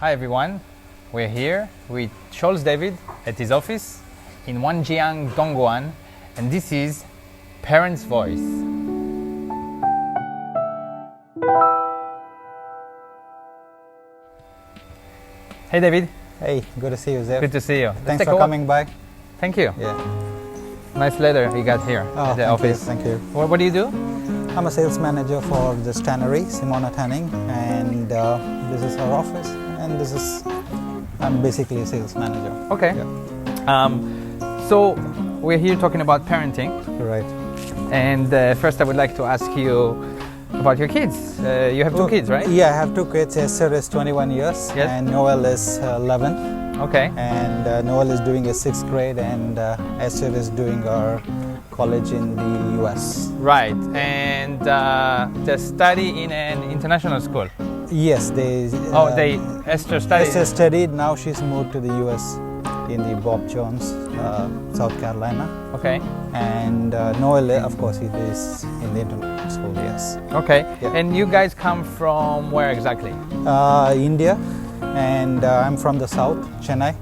Hi everyone, we're here with Sholes David at his office in Wanjiang, Dongguan, and this is Parents' Voice. Hey David. Hey, good to see you, Zev. Good to see you. Thanks for coming by. Thank you. Yeah. Nice letter you got here at the office. Thank you. What do you do? I'm a sales manager for this tannery, Simona Tanning, and this is our office, and I'm basically a sales manager. Okay. Yeah. So we're here talking about parenting. Right. And first I would like to ask you about your kids. You have two kids, right? Yeah, I have two kids. Esther is 21 years, Yes. and Noel is 11. Okay. And Noel is doing his 6th grade, and Esther is doing our college in the US. Right. And they study in an international school. Yes, Esther studied. Esther studied. Now she's moved to the US in the Bob Jones, South Carolina. Okay. And Noel, of course, he is in the international school, yes. Okay. Yeah. And you guys come from where exactly? India, and I'm from the south, Chennai,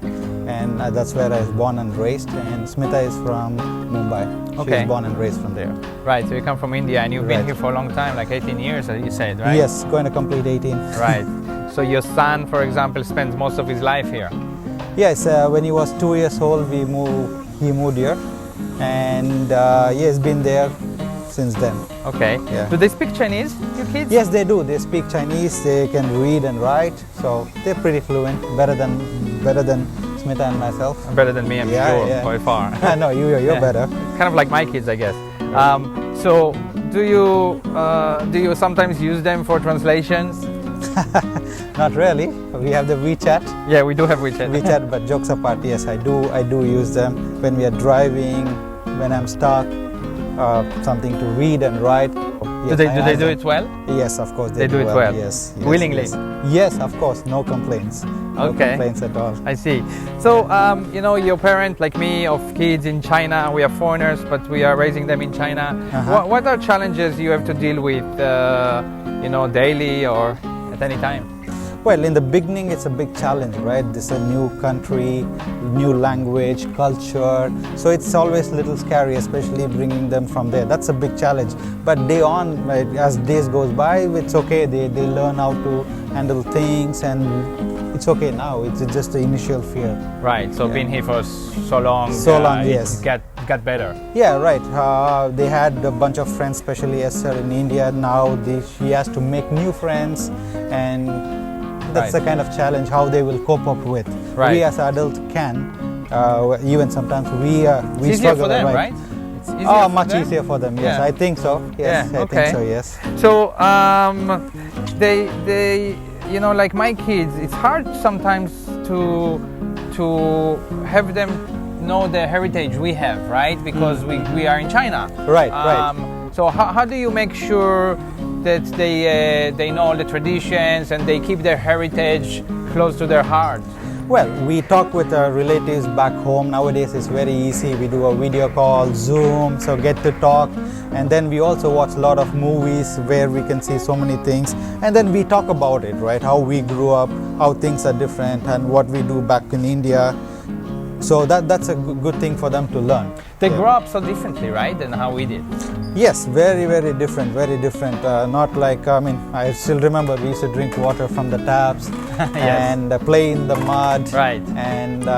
and that's where I was born and raised. And Smita is from Mumbai. She Okay. was born and raised from there. Right. So you come from India and you've been Right. here for a long time, like 18 years, you said, right? Yes, going to complete 18. Right. So your son, for example, spends most of his life here. Yes, when he was 2 years old, he moved here, and he has been there since then. Okay. Yeah. Do they speak Chinese, your kids? Yes, they do. They speak Chinese. They can read and write, so they're pretty fluent. Better than Smita and myself. Better than me, I'm sure, by far. I know you're Yeah. better. Kind of like my kids, I guess. So do you sometimes use them for translations? Not really. We have the WeChat. Yeah, we do have WeChat. WeChat, but jokes apart, yes, I do use them when we are driving, when I'm stuck, something to read and write. Yes, do they I do ask it well? them. Yes, of course They do it well? Yes, Willingly? Yes. Yes, of course, no complaints. No Okay. complaints at all. I see. So, you're a parent like me of kids in China. We are foreigners, but we are raising them in China. Uh-huh. What are challenges you have to deal with, daily or at any time? Well, in the beginning, it's a big challenge, right? This is a new country, new language, culture. So it's always a little scary, especially bringing them from there. That's a big challenge. But day on, right, as days goes by, it's okay. They learn how to handle things, and it's okay now. It's just the initial fear. Right. So Yeah. being here for so long. Yes. It got better. Yeah, right. They had a bunch of friends, especially Esther in India. Now she has to make new friends, and that's Right. the kind of challenge how they will cope up with. Right. We as adults can, even sometimes we It's easier struggle. for them, right? It's easier Oh, for much them? easier for them. Yes, Yeah. I think so. Yes, Yeah, I okay. think so. Yes. So, they, like my kids, it's hard sometimes to have them know the heritage we have, right? Because we are in China. Right, right. So how do you make sure that they know all the traditions and they keep their heritage close to their heart? Well, we talk with our relatives back home. Nowadays it's very easy. We do a video call, Zoom, so get to talk. And then we also watch a lot of movies where we can see so many things. And then we talk about it, right? How we grew up, how things are different, and what we do back in India. So that's a good thing for them to learn. They Yeah. grow up so differently, right, than how we did. Yes, very, very different, very different. Not like, I still remember we used to drink water from the taps and play in the mud. Right. And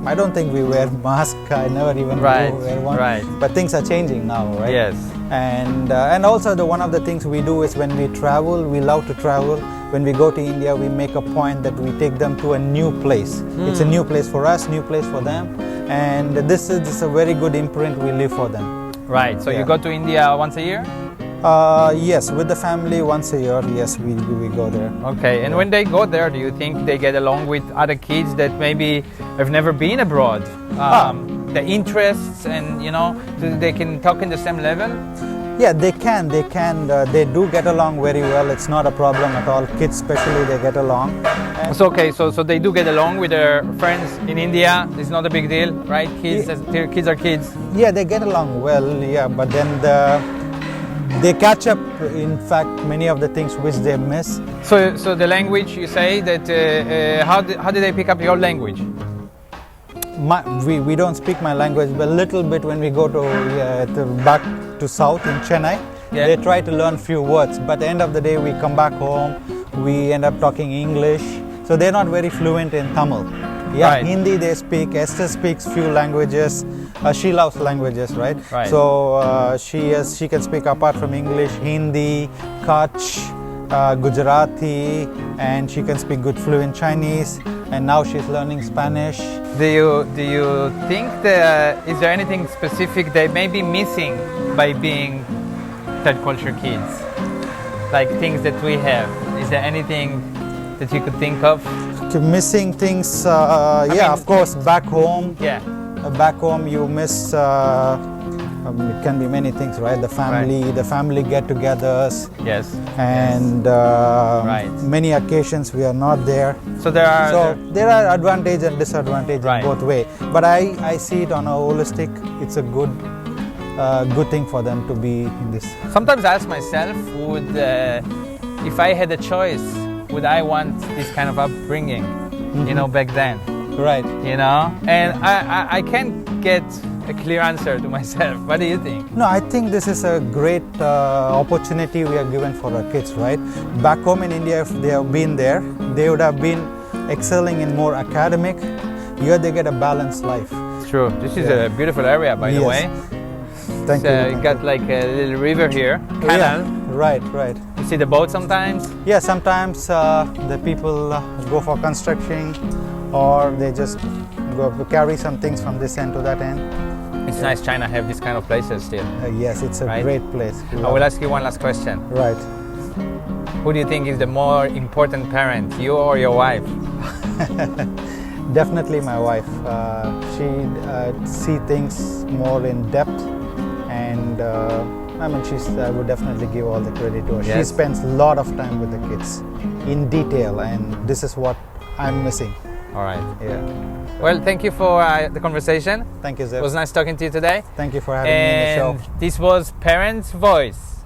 I don't think we wear masks. I never even wear one. Right. But things are changing now, right? Yes. And also one of the things we do is when we travel, we love to travel. When we go to India, we make a point that we take them to a new place. It's a new place for us, new place for them. And this is a very good imprint we leave for them. Right. So you Yeah. go to India once a year? Yes, with the family once a year. Yes, we go there. Okay, and when they go there, do you think they get along with other kids that maybe have never been abroad? The interests and, they can talk in the same level? Yeah, they can. They do get along very well. It's not a problem at all. Kids especially, they get along. And So okay, so they do get along with their friends in India. It's not a big deal, right? Kids are kids. yeah, they get along well. Yeah, but then they catch up, in fact, many of the things which they miss. So the language, you say that, how did they pick up your language? We don't speak my language, but a little bit when we go to back to south in Chennai. Yeah. They try to learn few words, but at the end of the day we come back home, we end up talking English, so they're not very fluent in Tamil. Yeah, Right. Hindi they speak. Esther speaks few languages. She loves languages, right? Right. So she can speak apart from English, Hindi, Kutch, Gujarati, and she can speak good fluent Chinese. And now she's learning Spanish. Do you think is there anything specific they may be missing by being third culture kids? Like things that we have. Is there anything that you could think of? Missing things, mean- of course, back home. Yeah. Back home you miss, it can be many things, right? The family get-togethers, Yes. and Right. many occasions we are not there. So there are. So there are advantage and disadvantage Right. in both way. But I see it on a holistic. It's a good thing for them to be in this. Sometimes I ask myself, if I had a choice, would I want this kind of upbringing? You know, back then. Right. You know, and I can't get a clear answer to myself. What do you think? No, I think this is a great opportunity we are given for our kids, right? Back home in India, if they have been there, they would have been excelling in more academic. Here they get a balanced life. It's true. This is a beautiful area, by the Yes. way. Thank So you. you got like a little river here, canal. Yeah, right. You see the boat sometimes. Yeah, sometimes the people go for construction, or they just go carry some things from this end to that end. It's nice China have this kind of places still. Yes, it's a Right. great place. I will ask you one last question. Right. Who do you think is the more important parent, you or your wife? Definitely my wife. She see things more in depth, and I would definitely give all the credit to her. She Yes. spends a lot of time with the kids in detail, and this is what I'm missing. All right. Yeah. Well, thank you for the conversation. Thank you, It Zev. was nice talking to you today. Thank you for having me in the show. And this was Parents' Voice.